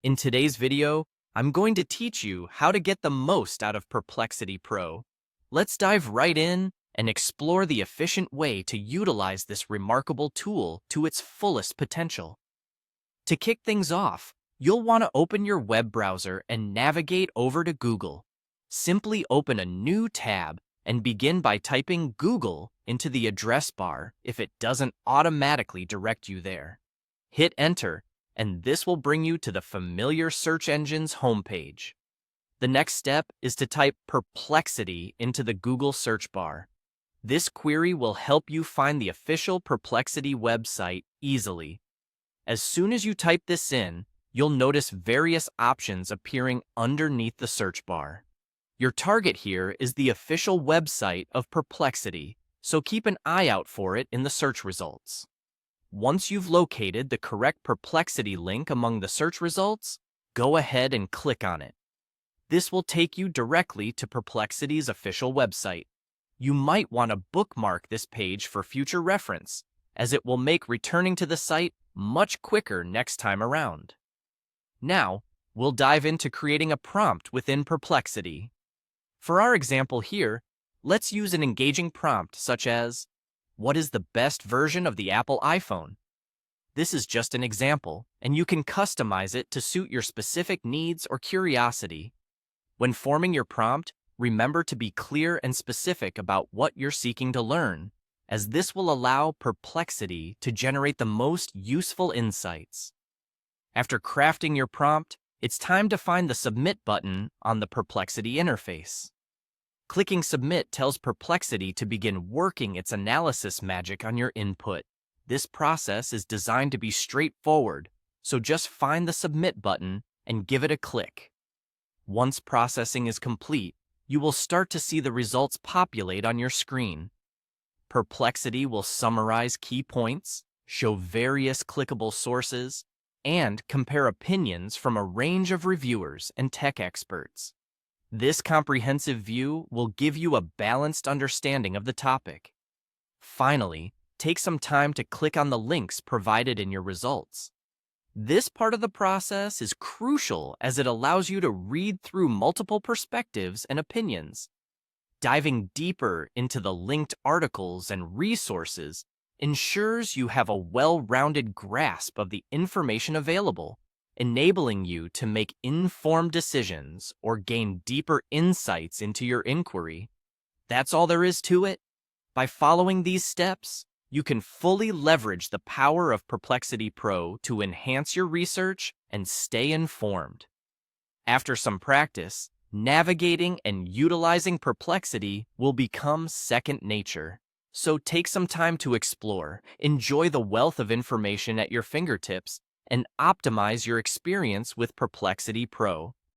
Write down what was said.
In today's video, I'm going to teach you how to get the most out of Perplexity Pro. Let's dive right in and explore the efficient way to utilize this remarkable tool to its fullest potential. To kick things off, you'll want to open your web browser and navigate over to Google. Simply open a new tab and begin by typing Google into the address bar if it doesn't automatically direct you there. Hit enter, and this will bring you to the familiar search engine's homepage. The next step is to type Perplexity into the Google search bar. This query will help you find the official Perplexity website easily. As soon as you type this in, you'll notice various options appearing underneath the search bar. Your target here is the official website of Perplexity, so keep an eye out for it in the search results. Once you've located the correct Perplexity link among the search results, go ahead and click on it. This will take you directly to Perplexity's official website. You might want to bookmark this page for future reference, as it will make returning to the site much quicker next time around. Now, we'll dive into creating a prompt within Perplexity. For our example here, let's use an engaging prompt such as, "What is the best version of the Apple iPhone?" This is just an example, and you can customize it to suit your specific needs or curiosity. When forming your prompt, remember to be clear and specific about what you're seeking to learn, as this will allow Perplexity to generate the most useful insights. After crafting your prompt, it's time to find the Submit button on the Perplexity interface. Clicking Submit tells Perplexity to begin working its analysis magic on your input. This process is designed to be straightforward, so just find the Submit button and give it a click. Once processing is complete, you will start to see the results populate on your screen. Perplexity will summarize key points, show various clickable sources, and compare opinions from a range of reviewers and tech experts. This comprehensive view will give you a balanced understanding of the topic. Finally, take some time to click on the links provided in your results. This part of the process is crucial as it allows you to read through multiple perspectives and opinions. Diving deeper into the linked articles and resources ensures you have a well-rounded grasp of the information available, enabling you to make informed decisions or gain deeper insights into your inquiry. That's all there is to it. By following these steps, you can fully leverage the power of Perplexity Pro to enhance your research and stay informed. After some practice, navigating and utilizing Perplexity will become second nature. So take some time to explore, enjoy the wealth of information at your fingertips, and optimize your experience with Perplexity Pro.